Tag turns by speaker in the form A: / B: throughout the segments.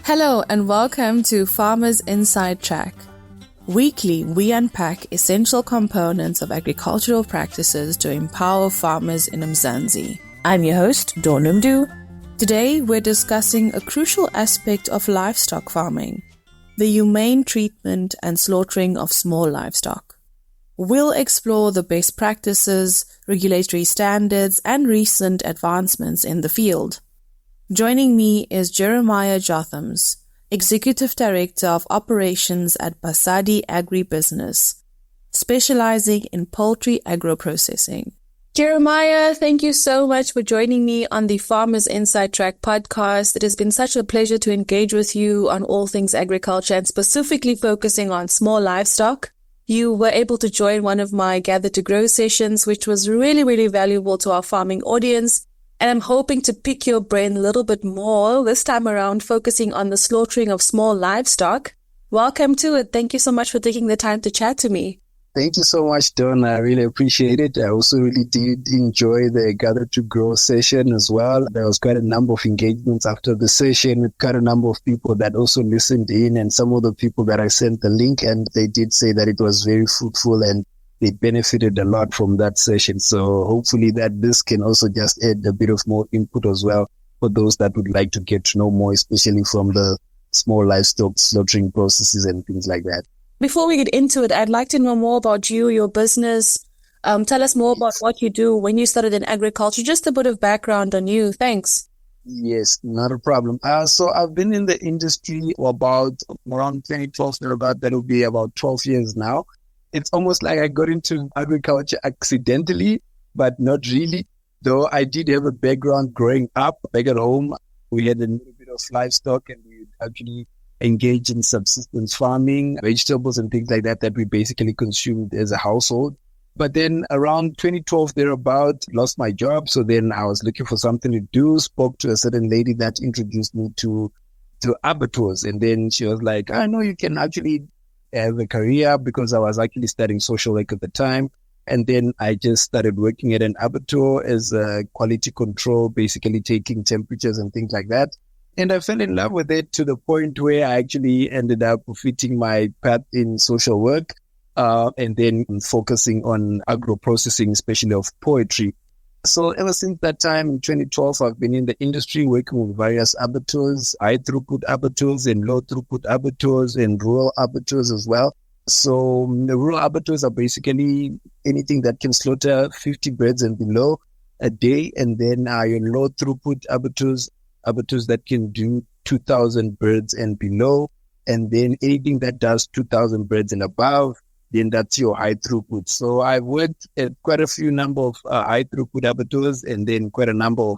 A: Hello and welcome to Farmers Inside Track. Weekly, we unpack essential components of agricultural practices to empower farmers in Mzansi. I'm your host, Dawn Umdu. Today, we're discussing a crucial aspect of livestock farming, the humane treatment and slaughtering of small livestock. We'll explore the best practices, regulatory standards, and recent advancements in the field. Joining me is Jeremiah Jothams, Executive Director of Operations at Basadi Agribusiness, specialising in poultry agro-processing. Jeremiah, thank you so much for joining me on the Farmers Inside Track podcast. It has been such a pleasure to engage with you on all things agriculture and specifically focusing on small livestock. You were able to join one of my Gather to Grow sessions, which was really valuable to our farming audience. And I'm hoping to pick your brain a little bit more this time around, focusing on the slaughtering of small livestock. Welcome to it. Thank you so much for taking the time to chat to me.
B: Thank you so much, Dawn. I really appreciate it. I also really did enjoy the Gather to Grow session as well. There was quite a number of engagements after the session with quite a number of people that also listened in, and some of the people that I sent the link, and they did say that it was very fruitful and they benefited a lot from that session. So hopefully that this can also just add a bit of more input as well for those that would like to get to know more, especially from the small livestock slaughtering processes and things like that.
A: Before we get into it, I'd like to know more about you, your business. Tell us more about what you do, when you started in agriculture, just a bit of background on you. Thanks.
B: Yes, not a problem. So I've been in the industry for about around 2012, that will be about 12 years now. It's almost like I got into agriculture accidentally, but not really. Though I did have a background growing up back at home. We had a little bit of livestock and we actually engage in subsistence farming, vegetables and things like that we basically consumed as a household. But then around 2012 thereabout, lost my job. So then I was looking for something to do, spoke to a certain lady that introduced me to abattoirs. And then she was like, I know you can actually have a career, because I was actually studying social work at the time. And then I just started working at an abattoir as a quality control, basically taking temperatures and things like that. And I fell in love with it to the point where I actually ended up fitting my path in social work, and then focusing on agro-processing, especially of poultry. So ever since that time in 2012, I've been in the industry working with various abattoirs, high throughput abattoirs and low throughput abattoirs and rural abattoirs as well. So the rural abattoirs are basically anything that can slaughter 50 birds and below a day. And then your low throughput abattoirs that can do 2,000 birds and below. And then anything that does 2,000 birds and above, then that's your high throughput. So I've worked at quite a few number of high throughput abattoirs and then quite a number of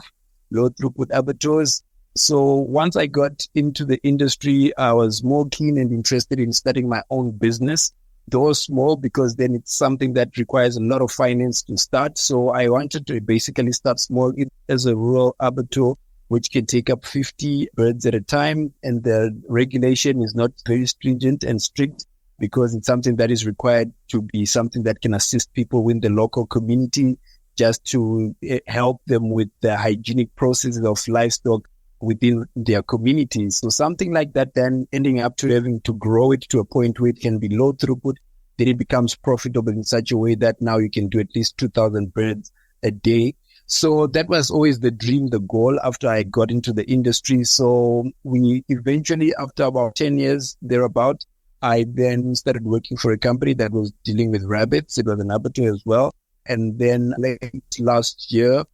B: low throughput abattoirs. So once I got into the industry, I was more keen and interested in starting my own business, though small, because then it's something that requires a lot of finance to start. So I wanted to basically start small as a rural abattoir, which can take up 50 birds at a time. And the regulation is not very stringent and strict, because it's something that is required to be something that can assist people in the local community, just to help them with the hygienic processes of livestock within their communities. So something like that, then ending up to having to grow it to a point where it can be low throughput, then it becomes profitable in such a way that now you can do at least 2,000 birds a day. So that was always the dream, the goal after I got into the industry. So we eventually, after about 10 years thereabout, I then started working for a company that was dealing with rabbits. It was an abattoir as well. And then late last year,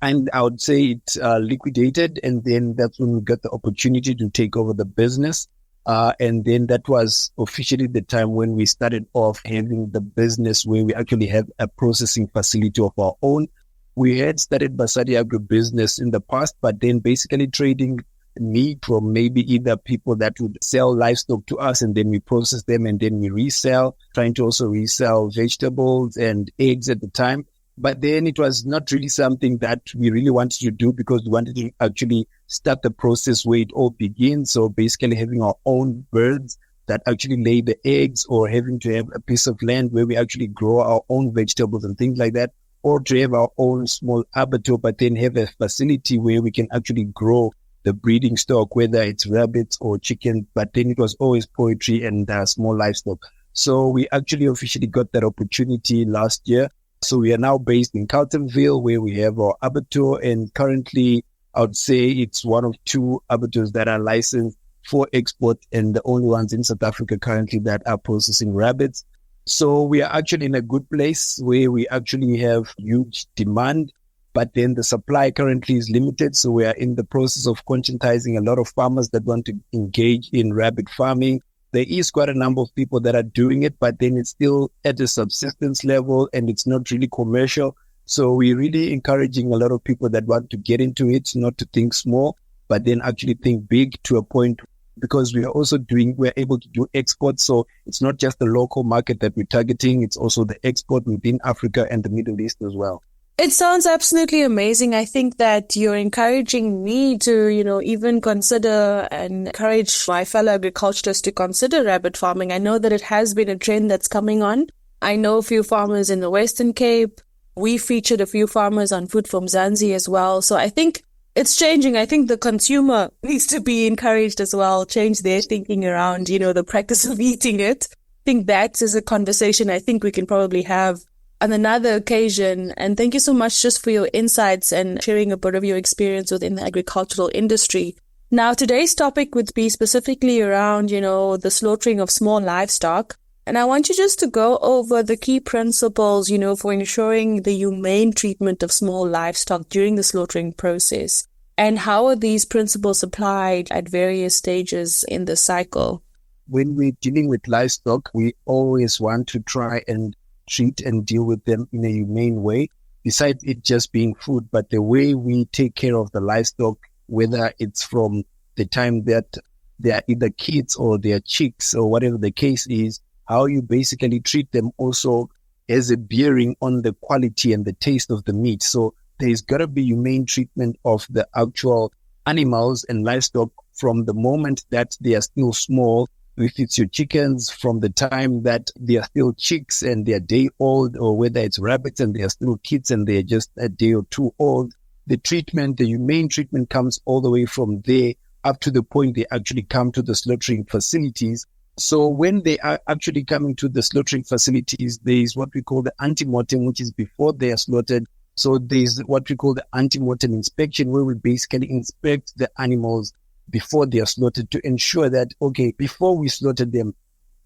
B: I would say it liquidated. And then that's when we got the opportunity to take over the business. And then that was officially the time when we started off having the business where we actually have a processing facility of our own. We had started Basadi Agribusiness in the past, but then basically trading meat from maybe either people that would sell livestock to us and then we process them and then we resell, trying to also resell vegetables and eggs at the time. But then it was not really something that we really wanted to do, because we wanted to actually start the process where it all begins. So basically having our own birds that actually lay the eggs, or having to have a piece of land where we actually grow our own vegetables and things like that, or to have our own small abattoir, but then have a facility where we can actually grow the breeding stock, whether it's rabbits or chicken, but then it was always poultry and small livestock. So we actually officially got that opportunity last year. So we are now based in Carltonville, where we have our abattoir, and currently I would say it's one of two abattoirs that are licensed for export and the only ones in South Africa currently that are processing rabbits. So we are actually in a good place where we actually have huge demand, but then the supply currently is limited. So we are in the process of conscientizing a lot of farmers that want to engage in rabbit farming. There is quite a number of people that are doing it, but then it's still at a subsistence level and it's not really commercial. So we're really encouraging a lot of people that want to get into it, not to think small, but then actually think big to a point, because we're able to do exports. So it's not just the local market that we're targeting, it's also the export within Africa and the Middle East as well.
A: It sounds absolutely amazing. I think that you're encouraging me to, even consider and encourage my fellow agriculturists to consider rabbit farming. I know that it has been a trend that's coming on. I know a few farmers in the Western Cape. We featured a few farmers on Food from Mzansi as well. So I think it's changing. I think the consumer needs to be encouraged as well, change their thinking around, the practice of eating it. I think that is a conversation I think we can probably have on another occasion. And thank you so much just for your insights and sharing a bit of your experience within the agricultural industry. Now, today's topic would be specifically around, the slaughtering of small livestock. And I want you just to go over the key principles, for ensuring the humane treatment of small livestock during the slaughtering process. And how are these principles applied at various stages in the cycle?
B: When we're dealing with livestock, we always want to try and treat and deal with them in a humane way, besides it just being food. But the way we take care of the livestock, whether it's from the time that they are either kids or they are chicks or whatever the case is, how you basically treat them also has a bearing on the quality and the taste of the meat. So there's got to be humane treatment of the actual animals and livestock from the moment that they are still small. If it's your chickens, from the time that they are still chicks and they are day old, or whether it's rabbits and they are still kids and they are just a day or two old, the humane treatment comes all the way from there up to the point they actually come to the slaughtering facilities. So when they are actually coming to the slaughtering facilities, there is what we call the antemortem, which is before they are slaughtered. So there's what we call the antemortem inspection, where we basically inspect the animals before they are slaughtered to ensure that, okay, before we slaughter them,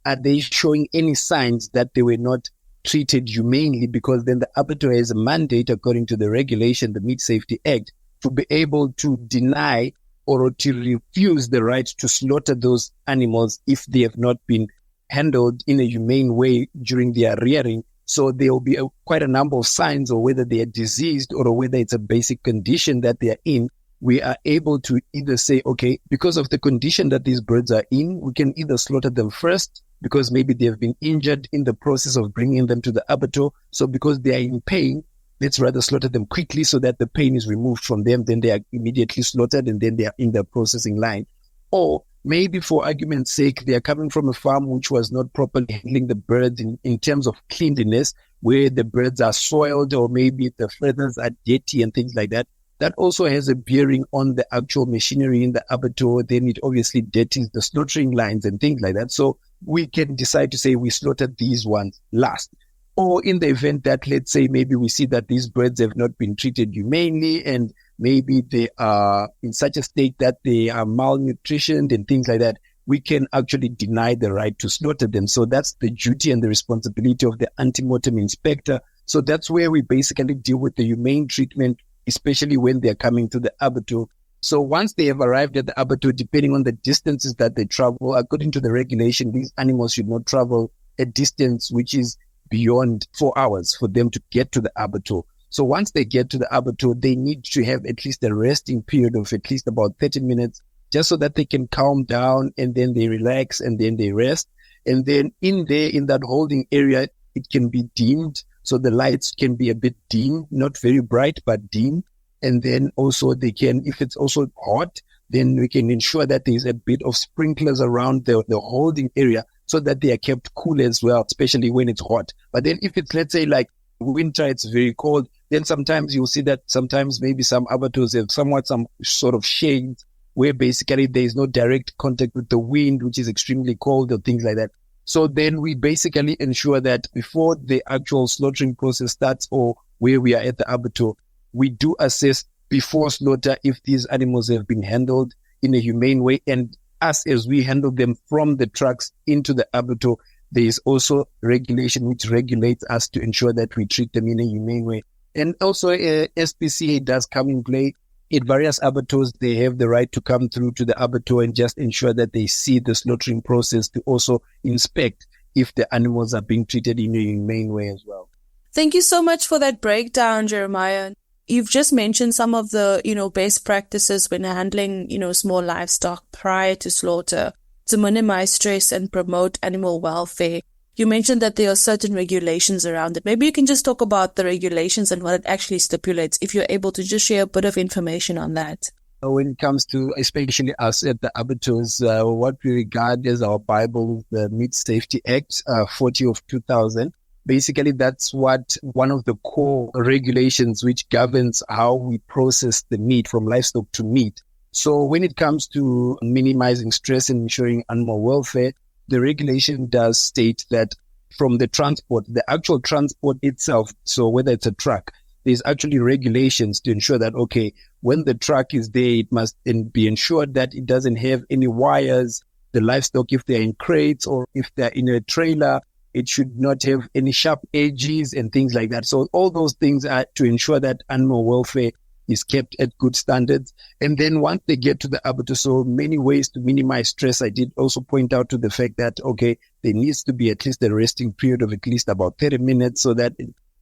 B: are they showing any signs that they were not treated humanely? Because then the abattoir has a mandate, according to the regulation, the Meat Safety Act, to be able to deny or to refuse the right to slaughter those animals if they have not been handled in a humane way during their rearing. So there will be quite a number of signs, or whether they are diseased or whether it's a basic condition that they are in. We are able to either say, okay, because of the condition that these birds are in, we can either slaughter them first because maybe they have been injured in the process of bringing them to the abattoir. So because they are in pain, let's rather slaughter them quickly so that the pain is removed from them. Then they are immediately slaughtered and then they are in the processing line. Or maybe for argument's sake, they are coming from a farm which was not properly handling the birds in terms of cleanliness, where the birds are soiled or maybe the feathers are dirty and things like that. That also has a bearing on the actual machinery in the abattoir. Then it obviously dirties the slaughtering lines and things like that. So we can decide to say we slaughtered these ones last. Or in the event that, let's say, maybe we see that these birds have not been treated humanely and maybe they are in such a state that they are malnutritioned and things like that, we can actually deny the right to slaughter them. So that's the duty and the responsibility of the antemortem inspector. So that's where we basically deal with the humane treatment, especially when they're coming to the abattoir. So once they have arrived at the abattoir, depending on the distances that they travel, according to the regulation, these animals should not travel a distance which is beyond 4 hours for them to get to the abattoir. So once they get to the abattoir, they need to have at least a resting period of at least about 30 minutes, just so that they can calm down and then they relax and then they rest. And then in that holding area, it can be dimmed. So the lights can be a bit dim, not very bright, but dim. And then also they can, if it's also hot, then we can ensure that there's a bit of sprinklers around the holding area so that they are kept cool as well, especially when it's hot. But then if it's, let's say, like winter, it's very cold, then sometimes you'll see that sometimes maybe some abattoirs have somewhat some sort of shades where basically there is no direct contact with the wind, which is extremely cold or things like that. So then we basically ensure that before the actual slaughtering process starts or where we are at the abattoir, we do assess before slaughter if these animals have been handled in a humane way. And as we handle them from the trucks into the abattoir, there is also regulation which regulates us to ensure that we treat them in a humane way. And also SPCA does come in play. In various abattoirs, they have the right to come through to the abattoir and just ensure that they see the slaughtering process to also inspect if the animals are being treated in a humane way as well.
A: Thank you so much for that breakdown, Jeremiah. You've just mentioned some of the, best practices when handling, small livestock prior to slaughter to minimize stress and promote animal welfare. You mentioned that there are certain regulations around it. Maybe you can just talk about the regulations and what it actually stipulates, if you're able to just share a bit of information on that.
B: When it comes to especially us at the abattoirs, what we regard as our Bible, the Meat Safety Act 40 of 2000, basically that's what one of the core regulations which governs how we process the meat from livestock to meat. So when it comes to minimizing stress and ensuring animal welfare, the regulation does state that from the transport, the actual transport itself, so whether it's a truck, there's actually regulations to ensure that, okay, when the truck is there, it must be ensured that it doesn't have any wires. The livestock, if they're in crates or if they're in a trailer, it should not have any sharp edges and things like that. So all those things are to ensure that animal welfare is kept at good standards. And then once they get to the abattoir, so many ways to minimize stress. I did also point out to the fact that, okay, there needs to be at least a resting period of at least about 30 minutes so that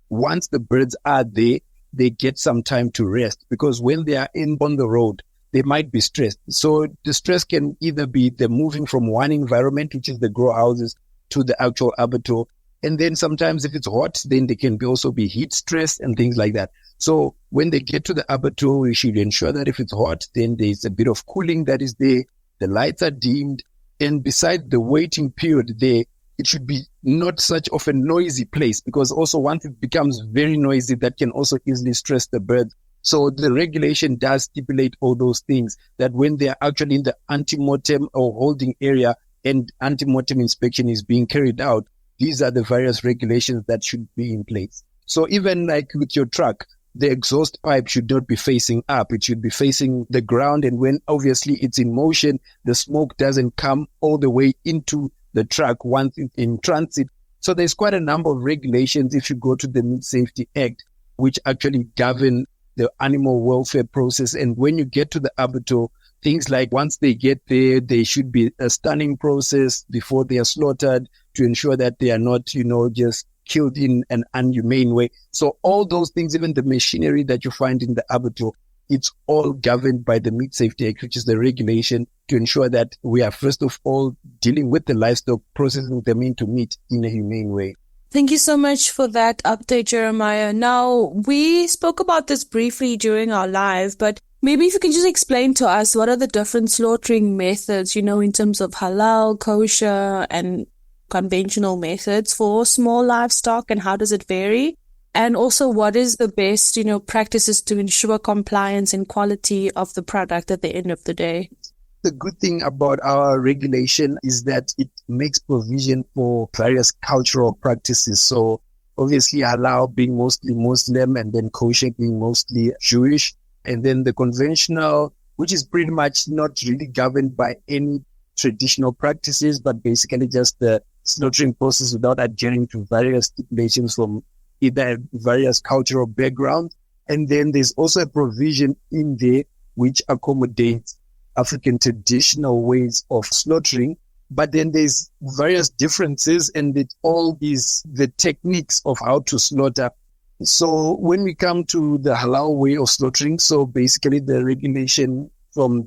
B: once the birds are there, they get some time to rest, because when they are on the road, they might be stressed. So the stress can either be the moving from one environment, which is the grow houses, to the actual abattoir. And then sometimes if it's hot, then they can also be heat stress and things like that. So when they get to the abattoir, we should ensure that if it's hot, then there's a bit of cooling that is there. The lights are dimmed. And beside the waiting period there, it should be not such of a noisy place, because also once it becomes very noisy, that can also easily stress the birds. So the regulation does stipulate all those things, that when they are actually in the antemortem or holding area and antemortem inspection is being carried out, these are the various regulations that should be in place. So even like with your truck, the exhaust pipe should not be facing up. It should be facing the ground. And when obviously it's in motion, the smoke doesn't come all the way into the truck once it's in transit. So there's quite a number of regulations if you go to the Meat Safety Act, which actually govern the animal welfare process. And when you get to the abattoir, things like once they get there, there should be a stunning process before they are slaughtered to ensure that they are not, just killed in an inhumane way. So all those things, even the machinery that you find in the abattoir, it's all governed by the Meat Safety Act, which is the regulation to ensure that we are first of all dealing with the livestock, processing them into meat in a humane way.
A: Thank you so much for that update, Jeremiah. Now, we spoke about this briefly during our live, but maybe if you can just explain to us what are the different slaughtering methods, in terms of halal, kosher, and conventional methods for small livestock, and how does it vary? And also, what is the best, practices to ensure compliance and quality of the product at the end of the day?
B: The good thing about our regulation is that it makes provision for various cultural practices. So obviously halal being mostly Muslim, and then kosher being mostly Jewish. And then the conventional, which is pretty much not really governed by any traditional practices, but basically just the slaughtering process without adhering to various stipulations from either various cultural backgrounds. And then there's also a provision in there which accommodates African traditional ways of slaughtering. But then there's various differences, and it all is the techniques of how to slaughter. So when we come to the halal way of slaughtering, so basically the regulation from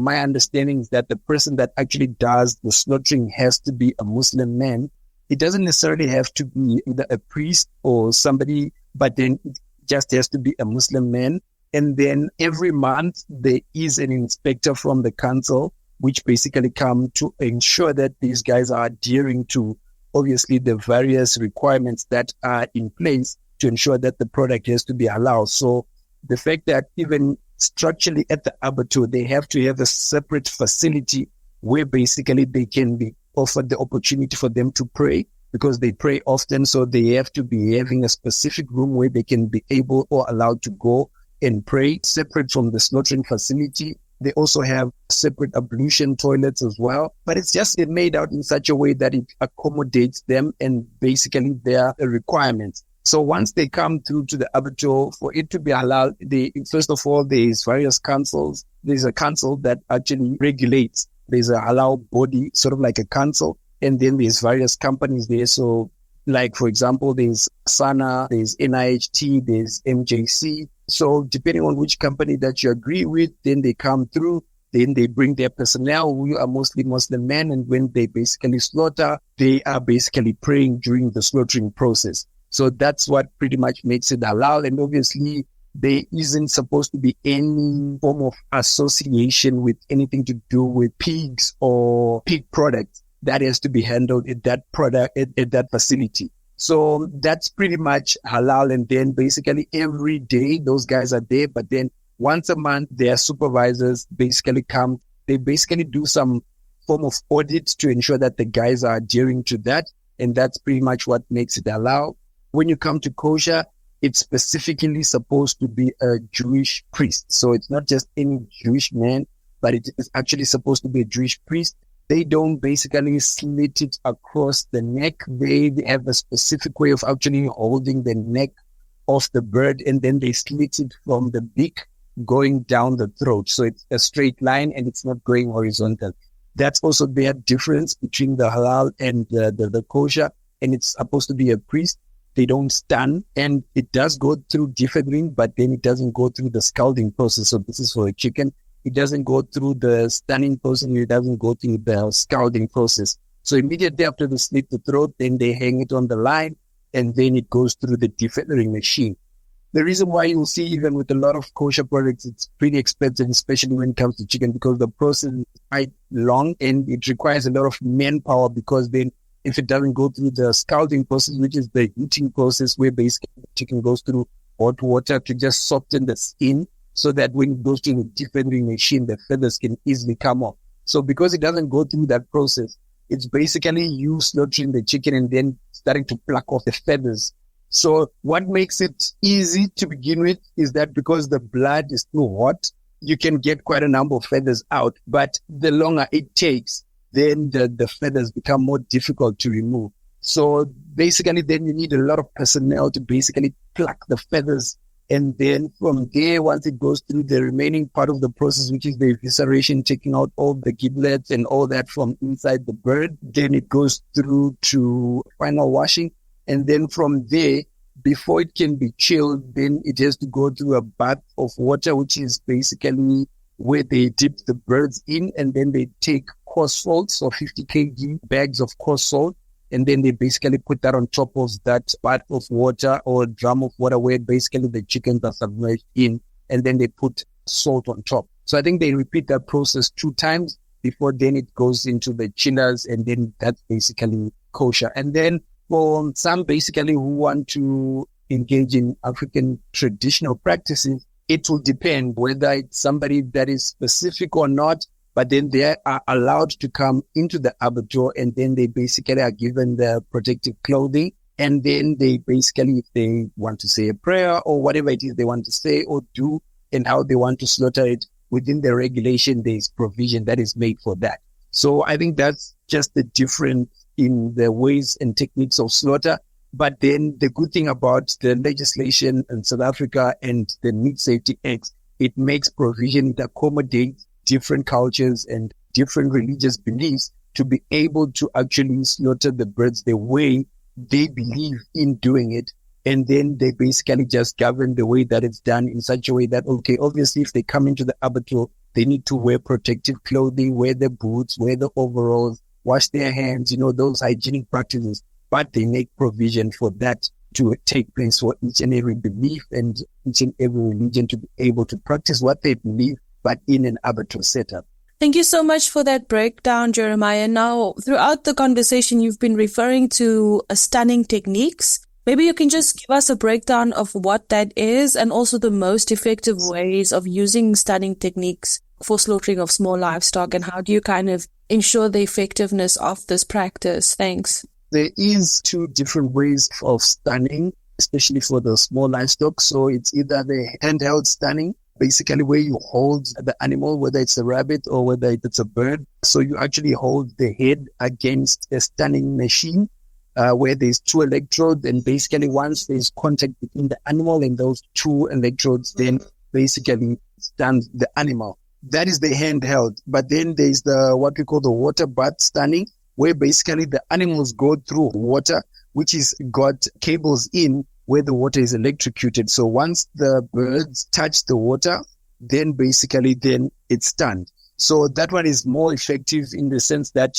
B: my understanding, is that the person that actually does the slaughtering has to be a Muslim man. It doesn't necessarily have to be either a priest or somebody, but then it just has to be a Muslim man. And then every month there is an inspector from the council, which basically come to ensure that these guys are adhering to obviously the various requirements that are in place to ensure that the product has to be halal. So the fact that even structurally at the abattoir, they have to have a separate facility where basically they can be offered the opportunity for them to pray, because they pray often. So they have to be having a specific room where they can be able or allowed to go and pray, separate from the slaughtering facility. They also have separate ablution toilets as well. But it's just made out in such a way that it accommodates them and basically their requirements. So once they come through to the abattoir, for it to be halal, first of all, there's various councils. There's a council that actually regulates. There's a halal body, sort of like a council. And then there's various companies there. So like, for example, there's SANA, there's NIHT, there's MJC. So depending on which company that you agree with, then they come through, then they bring their personnel who are mostly Muslim men. And when they basically slaughter, they are basically praying during the slaughtering process. So that's what pretty much makes it halal. And obviously, there isn't supposed to be any form of association with anything to do with pigs or pig products. That has to be handled at that that facility. So that's pretty much halal. And then basically every day those guys are there. But then once a month, their supervisors basically come. They basically do some form of audit to ensure that the guys are adhering to that. And that's pretty much what makes it halal. When you come to kosher, it's specifically supposed to be a Jewish priest. So it's not just any Jewish man, but it is actually supposed to be a Jewish priest. They don't basically slit it across the neck. They have a specific way of actually holding the neck of the bird, and then they slit it from the beak going down the throat. So it's a straight line and it's not going horizontal. That's also the difference between the halal and the kosher. And it's supposed to be a priest. They don't stun, and it does go through deferring, but then it doesn't go through the scalding process. So this is for a chicken. It doesn't go through the stunning process. It doesn't go through the scalding process. So immediately after they slit the throat, then they hang it on the line, and then it goes through the defeathering machine. The reason why you'll see even with a lot of kosher products, it's pretty expensive, especially when it comes to chicken, because the process is quite long and it requires a lot of manpower, because then if it doesn't go through the scalding process, which is the heating process where basically the chicken goes through hot water to just soften the skin, so that when it goes to the defeathering machine, the feathers can easily come off. So because it doesn't go through that process, it's basically you slaughtering the chicken and then starting to pluck off the feathers. So what makes it easy to begin with is that because the blood is too hot, you can get quite a number of feathers out. But the longer it takes, then the feathers become more difficult to remove. So basically then you need a lot of personnel to basically pluck the feathers. And then from there, once it goes through the remaining part of the process, which is the evisceration, taking out all the giblets and all that from inside the bird, then it goes through to final washing. And then from there, before it can be chilled, then it has to go through a bath of water, which is basically where they dip the birds in, and then they take coarse salt, so 50 kg bags of coarse salt, and then they basically put that on top of that bath of water or drum of water where basically the chickens are submerged in, and then they put salt on top. So I think they repeat that process 2 times before then it goes into the chillers, and then that's basically kosher. And then for some basically who want to engage in African traditional practices, it will depend whether it's somebody that is specific or not, but then they are allowed to come into the abattoir, and then they basically are given the protective clothing. And then they basically, if they want to say a prayer or whatever it is they want to say or do and how they want to slaughter it, within the regulation, there is provision that is made for that. So I think that's just the difference in the ways and techniques of slaughter. But then the good thing about the legislation in South Africa and the Meat Safety Act, it makes provision, it accommodates different cultures and different religious beliefs to be able to actually slaughter the birds the way they believe in doing it. And then they basically just govern the way that it's done in such a way that, okay, obviously if they come into the abattoir, they need to wear protective clothing, wear the boots, wear the overalls, wash their hands, those hygienic practices. But they make provision for that to take place for each and every belief and each and every religion to be able to practice what they believe, but in an abattoir setup.
A: Thank you so much for that breakdown, Jeremiah. Now, throughout the conversation, you've been referring to stunning techniques. Maybe you can just give us a breakdown of what that is and also the most effective ways of using stunning techniques for slaughtering of small livestock, and how do you kind of ensure the effectiveness of this practice? Thanks.
B: There is two different ways of stunning, especially for the small livestock. So it's either the handheld stunning, basically where you hold the animal, whether it's a rabbit or whether it's a bird. So you actually hold the head against a stunning machine where there's two electrodes, and basically once there's contact between the animal and those two electrodes, then basically stun the animal. That is the handheld. But then there's what we call the water bath stunning, where basically the animals go through water, which is got cables in where the water is electrocuted. So once the birds touch the water, then it's stunned. So that one is more effective in the sense that,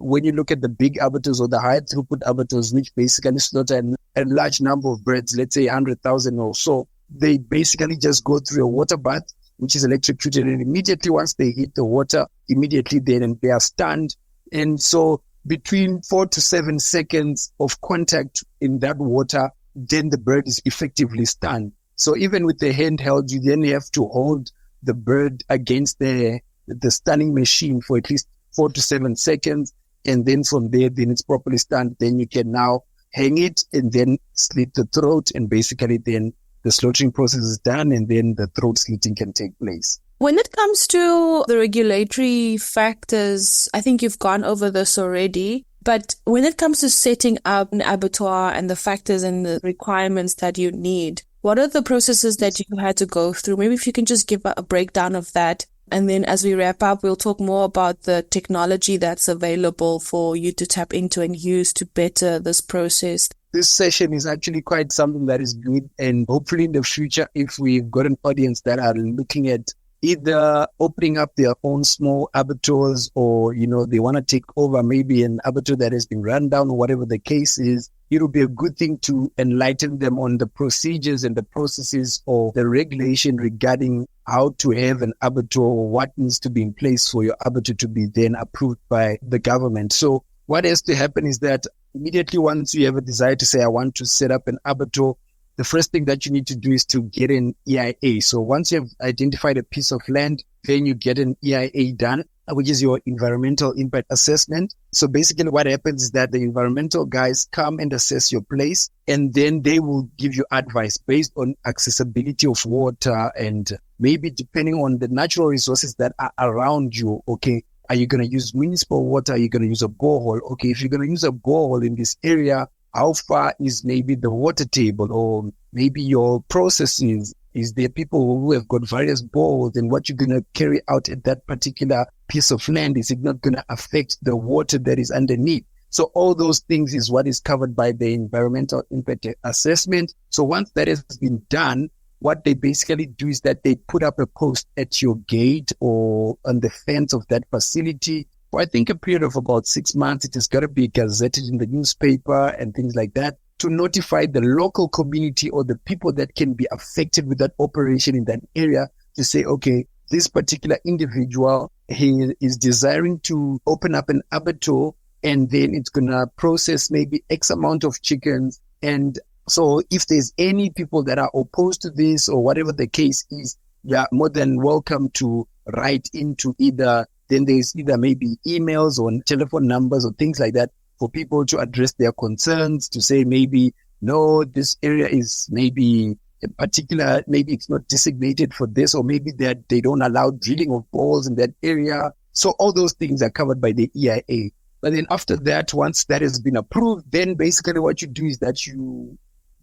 B: when you look at the big abattoirs or the high throughput abattoirs, which basically slaughter a large number of birds, let's say 100,000 or so, they basically just go through a water bath, which is electrocuted. And immediately once they hit the water, then they are stunned. And so between 4 to 7 seconds of contact in that water, then the bird is effectively stunned. So even with the handheld, you then have to hold the bird against the stunning machine for at least 4 to 7 seconds. And then from there, then it's properly stunned. Then you can now hang it and then slit the throat. And basically then the slaughtering process is done, and then the throat slitting can take place.
A: When it comes to the regulatory factors, I think you've gone over this already, but when it comes to setting up an abattoir and the factors and the requirements that you need, what are the processes that you had to go through? Maybe if you can just give a breakdown of that. And then as we wrap up, we'll talk more about the technology that's available for you to tap into and use to better this process.
B: This session is actually quite something that is good. And hopefully in the future, if we've got an audience that are looking at either opening up their own small abattoirs, or, they want to take over maybe an abattoir that has been run down, or whatever the case is, it will be a good thing to enlighten them on the procedures and the processes or the regulation regarding how to have an abattoir, or what needs to be in place for your abattoir to be then approved by the government. So what has to happen is that immediately once you have a desire to say, I want to set up an abattoir, the first thing that you need to do is to get an EIA. So once you have identified a piece of land, then you get an EIA done, which is your environmental impact assessment. So basically what happens is that the environmental guys come and assess your place, and then they will give you advice based on accessibility of water, and maybe depending on the natural resources that are around you. Okay, are you going to use municipal water? Are you going to use a borehole? Okay, if you're going to use a borehole in this area, how far is maybe the water table, or maybe your processes? Is there people who have got various boreholes, and what you're going to carry out at that particular piece of land? Is it not going to affect the water that is underneath? So all those things is what is covered by the environmental impact assessment. So once that has been done, what they basically do is that they put up a post at your gate or on the fence of that facility. For I think a period of about 6 months, it has got to be gazetted in the newspaper and things like that, to notify the local community or the people that can be affected with that operation in that area, to say, okay, this particular individual, he is desiring to open up an abattoir, and then it's going to process maybe X amount of chickens. And so if there's any people that are opposed to this, or whatever the case is, you are more than welcome to write into then there's either maybe emails or telephone numbers or things like that, for people to address their concerns, to say maybe, no, this area is maybe a particular, maybe it's not designated for this, or maybe that they don't allow drilling of balls in that area. So all those things are covered by the EIA. But then after that, once that has been approved, then basically what you do is that you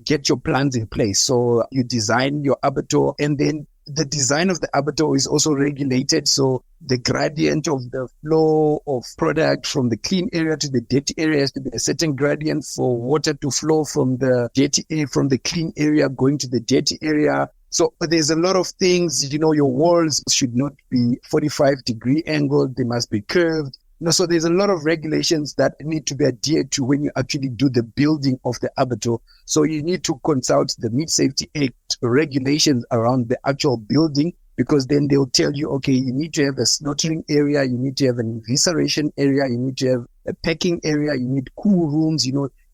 B: get your plans in place. So you design your abattoir, and then the design of the abattoir is also regulated. So the gradient of the flow of product from the clean area to the dirty area has to be a certain gradient for water to flow from the clean area going to the dirty area. So there's a lot of things, your walls should not be 45-degree angled. They must be curved. So there's a lot of regulations that need to be adhered to when you actually do the building of the abattoir. So you need to consult the Meat Safety Act regulations around the actual building, because then they'll tell you, okay, you need to have a slaughtering area, you need to have an evisceration area, you need to have a packing area, you need cool rooms,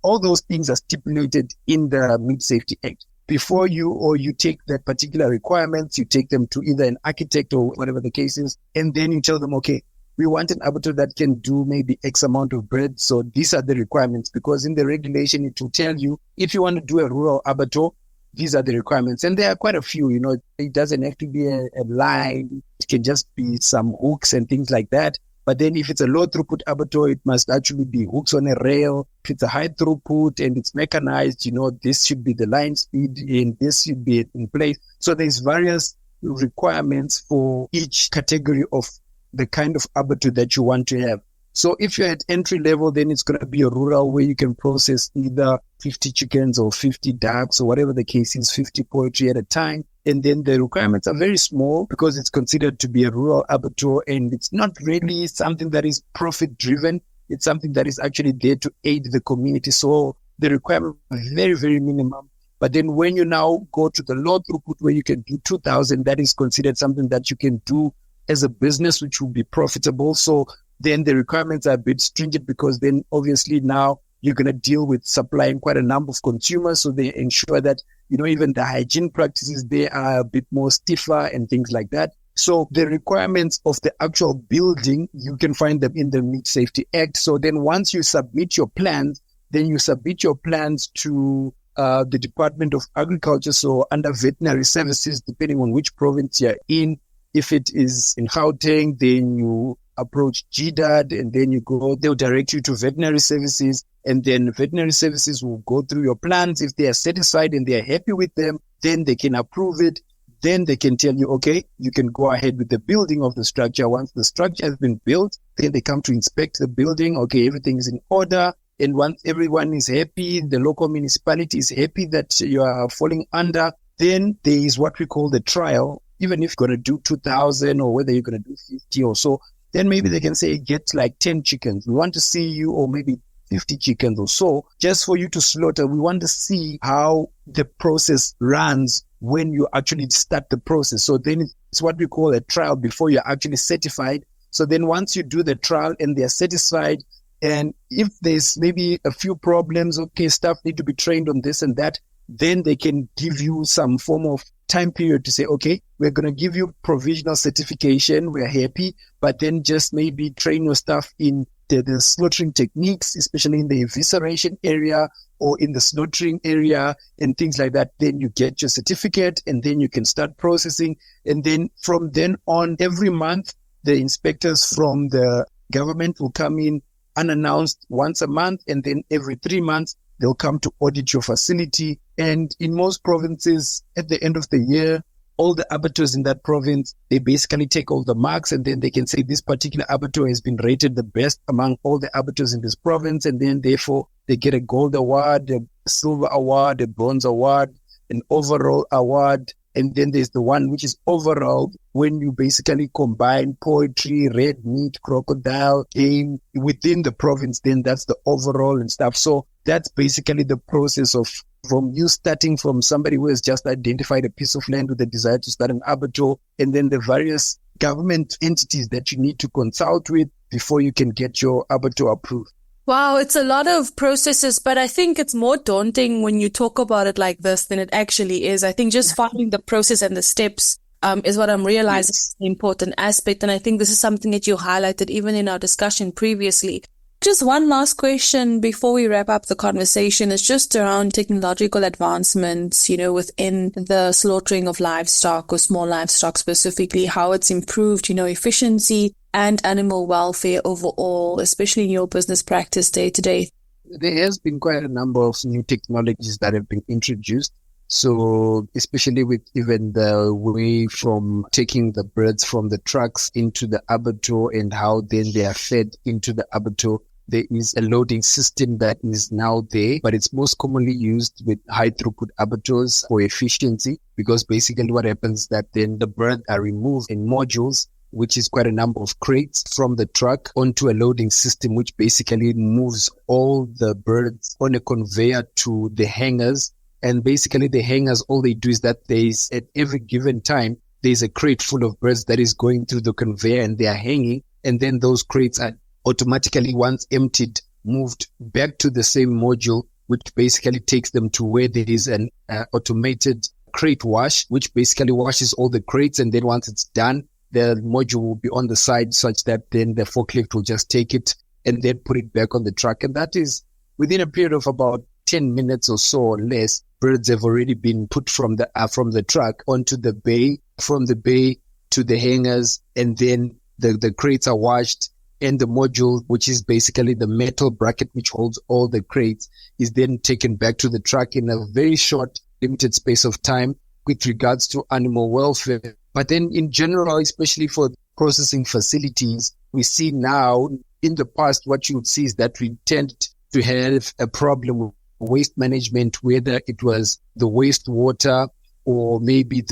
B: All those things are stipulated in the Meat Safety Act. Before you take that particular requirements, you take them to either an architect or whatever the case is, and then you tell them, okay, we want an abattoir that can do maybe X amount of bread. So these are the requirements, because in the regulation, it will tell you if you want to do a rural abattoir, these are the requirements. And there are quite a few, it doesn't have to be a line. It can just be some hooks and things like that. But then if it's a low throughput abattoir, it must actually be hooks on a rail. If it's a high throughput and it's mechanized, this should be the line speed and this should be in place. So there's various requirements for each category of the kind of abattoir that you want to have. So if you're at entry level, then it's going to be a rural where you can process either 50 chickens or 50 ducks or whatever the case is, 50 poultry at a time. And then the requirements are very small because it's considered to be a rural abattoir, and it's not really something that is profit driven. It's something that is actually there to aid the community. So the requirements are very, very minimum. But then when you now go to the low throughput where you can do 2,000, that is considered something that you can do as a business, which will be profitable. So then the requirements are a bit stringent, because then obviously now you're going to deal with supplying quite a number of consumers. So they ensure that, even the hygiene practices, they are a bit more stiffer and things like that. So the requirements of the actual building, you can find them in the Meat Safety Act. So then once you submit your plans, then you submit your plans to the Department of Agriculture. So under veterinary services, depending on which province you're in. If it is in Gauteng, then you approach GDAD, and then they'll direct you to veterinary services, and then veterinary services will go through your plans. If they are satisfied and they are happy with them, then they can approve it. Then they can tell you, okay, you can go ahead with the building of the structure. Once the structure has been built, then they come to inspect the building. Okay, everything is in order. And once everyone is happy, the local municipality is happy that you are falling under, then there is what we call the trial. Even if you're going to do 2,000 or whether you're going to do 50 or so, then maybe they can say, get like 10 chickens. We want to see you, or maybe 50 chickens or so, just for you to slaughter. We want to see how the process runs when you actually start the process. So then it's what we call a trial before you're actually certified. So then once you do the trial and they're satisfied, and if there's maybe a few problems, okay, staff need to be trained on this and that, then they can give you some form of time period to say, okay, we're going to give you provisional certification. We're happy, but then just maybe train your staff in the slaughtering techniques, especially in the evisceration area or in the slaughtering area and things like that. Then you get your certificate, and then you can start processing. And then from then on, every month, the inspectors from the government will come in unannounced once a month, and then every 3 months, they'll come to audit your facility. And in most provinces, at the end of the year, all the abattoirs in that province, they basically take all the marks, and then they can say this particular abattoir has been rated the best among all the abattoirs in this province. And then therefore they get a gold award, a silver award, a bronze award, an overall award. And then there's the one which is overall, when you basically combine poultry, red meat, crocodile, game within the province, then that's the overall and stuff. So that's basically the process of from you starting from somebody who has just identified a piece of land with a desire to start an abattoir, and then the various government entities that you need to consult with before you can get your abattoir approved.
A: Wow, it's a lot of processes, but I think it's more daunting when you talk about it like this than it actually is. I think just following the process and the steps is what I'm realizing is an important aspect. And I think this is something that you highlighted even in our discussion previously. Just one last question before we wrap up the conversation is just around technological advancements, within the slaughtering of livestock or small livestock specifically, how it's improved, efficiency and animal welfare overall, especially in your business practice day to day.
B: There has been quite a number of new technologies that have been introduced. So especially with even the way from taking the birds from the trucks into the abattoir and how then they are fed into the abattoir. There is a loading system that is now there, but it's most commonly used with high throughput abattoirs for efficiency, because basically what happens is that then the birds are removed in modules, which is quite a number of crates from the truck onto a loading system, which basically moves all the birds on a conveyor to the hangars. And basically the hangars, all they do is that there's at every given time, there's a crate full of birds that is going through the conveyor and they are hanging. And then those crates are automatically, once emptied, moved back to the same module which basically takes them to where there is an automated crate wash, which basically washes all the crates. And then once it's done, the module will be on the side such that then the forklift will just take it and then put it back on the truck. And that is within a period of about 10 minutes or so or less. Birds have already been put from the truck onto the bay, from the bay to the hangers, and then the crates are washed, and the module, which is basically the metal bracket which holds all the crates, is then taken back to the truck in a very short, limited space of time with regards to animal welfare. But then in general, especially for processing facilities, we see now, in the past, what you would see is that we tend to have a problem with waste management, whether it was the wastewater or maybe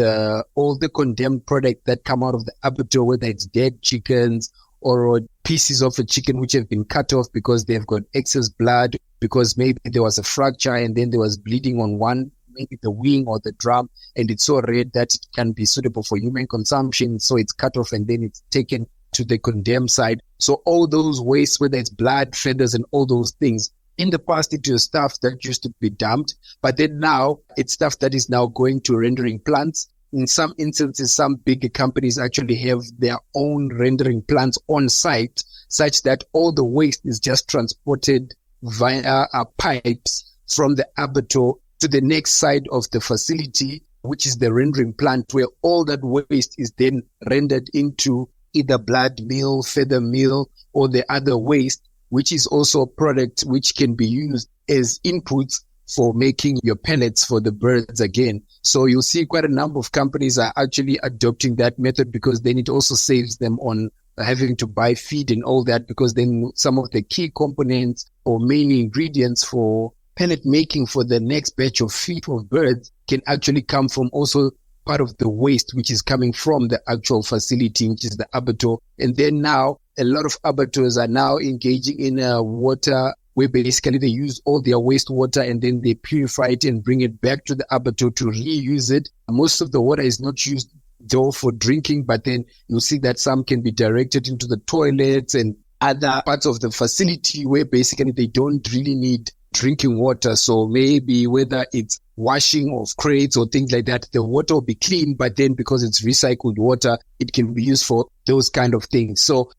B: all the condemned product that come out of the abattoir, whether it's dead chickens or pieces of a chicken which have been cut off because they've got excess blood, because maybe there was a fracture and then there was bleeding on one, maybe the wing or the drum, and it's so red that it can be suitable for human consumption. So it's cut off and then it's taken to the condemned side. So all those wastes, whether it's blood, feathers, and all those things, in the past it was stuff that used to be dumped, but then now it's stuff that is now going to rendering plants. In some instances, some bigger companies actually have their own rendering plants on site, such that all the waste is just transported via pipes from the abattoir to the next side of the facility, which is the rendering plant, where all that waste is then rendered into either blood meal, feather meal, or the other waste, which is also a product which can be used as inputs for making your pellets for the birds again. So you'll see quite a number of companies are actually adopting that method, because then it also saves them on having to buy feed and all that, because then some of the key components or main ingredients for pellet making for the next batch of feed for birds can actually come from also part of the waste which is coming from the actual facility, which is the abattoir. And then now a lot of abattoirs are now engaging in water, where basically they use all their wastewater and then they purify it and bring it back to the abattoir to reuse it. Most of the water is not used though for drinking, but then you'll see that some can be directed into the toilets and other parts of the facility where basically they don't really need drinking water. So maybe whether it's washing of crates or things like that, the water will be clean, but then because it's recycled water, it can be used for those kind of things. So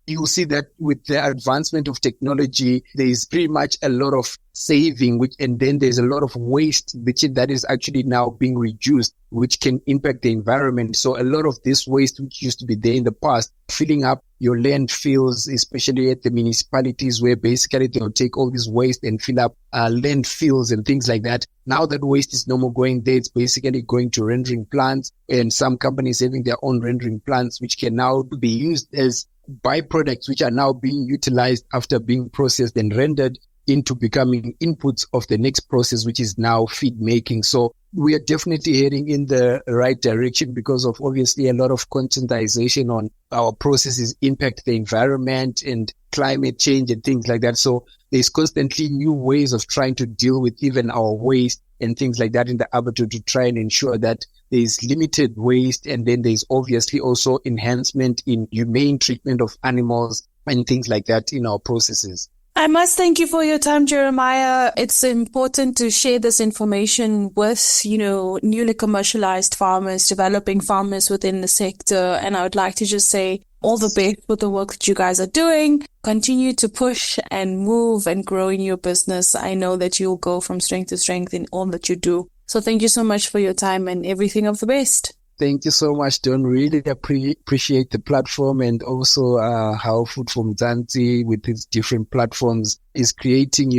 B: you'll see that with the advancement of technology, there is pretty much a lot of saving, and then there's a lot of waste that is actually now being reduced, which can impact the environment. So a lot of this waste, which used to be there in the past, filling up your landfills, especially at the municipalities, where basically they'll take all this waste and fill up landfills and things like that. Now that waste is no more going there, it's basically going to rendering plants, and some companies having their own rendering plants, which can now be used as byproducts, which are now being utilized after being processed and rendered into becoming inputs of the next process, which is now feed making. So we are definitely heading in the right direction because of obviously a lot of conscientization on our processes impact the environment and climate change and things like that. So there's constantly new ways of trying to deal with even our waste and things like that in the abattoir to try and ensure that there's limited waste, and then there's obviously also enhancement in humane treatment of animals and things like that in our processes.
A: I must thank you for your time, Jeremiah. It's important to share this information with, newly commercialized farmers, developing farmers within the sector. And I would like to just say all the best with the work that you guys are doing. Continue to push and move and grow in your business. I know that you'll go from strength to strength in all that you do. So thank you so much for your time and everything of the best.
B: Thank you so much, Don. Really appreciate the platform, and also how Food for Mzansi with its different platforms is creating,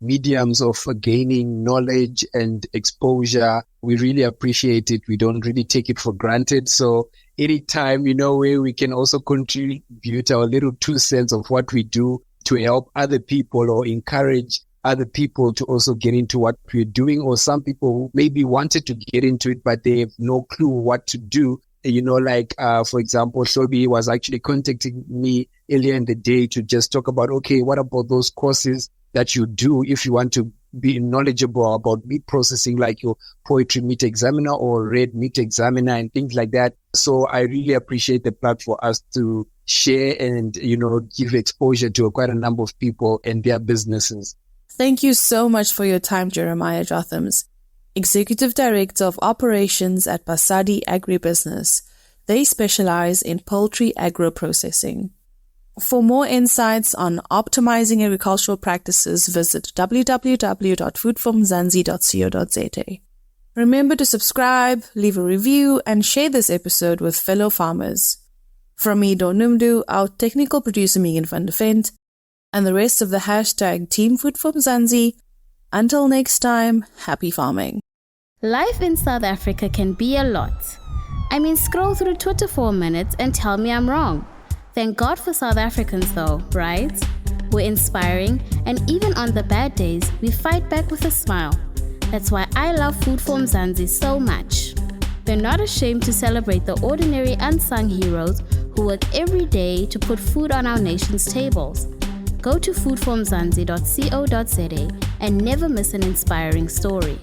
B: mediums of gaining knowledge and exposure. We really appreciate it. We don't really take it for granted. So anytime, where we can also contribute our little 2 cents of what we do to help other people or encourage other people to also get into what we're doing, or some people who maybe wanted to get into it, but they have no clue what to do. For example, Shobi was actually contacting me earlier in the day to just talk about, okay, what about those courses that you do if you want to be knowledgeable about meat processing, like your poultry meat examiner or red meat examiner and things like that. So I really appreciate the platform for us to share and, give exposure to quite a number of people and their businesses.
A: Thank you so much for your time, Jeremiah Jothams, Executive Director of Operations at Basadi Agribusiness. They specialize in poultry agro-processing. For more insights on optimizing agricultural practices, visit www.foodformzansi.co.za. Remember to subscribe, leave a review, and share this episode with fellow farmers. From me, Donumdu, our technical producer Megan van der Vent, and the rest of the hashtag Team Food from Zanzi. Until next time, happy farming.
C: Life in South Africa can be a lot. I mean, scroll through Twitter for a minute and tell me I'm wrong. Thank God for South Africans though, right? We're inspiring, and even on the bad days, we fight back with a smile. That's why I love Food for Mzansi so much. They're not ashamed to celebrate the ordinary unsung heroes who work every day to put food on our nation's tables. Go to foodformzansi.co.za and never miss an inspiring story.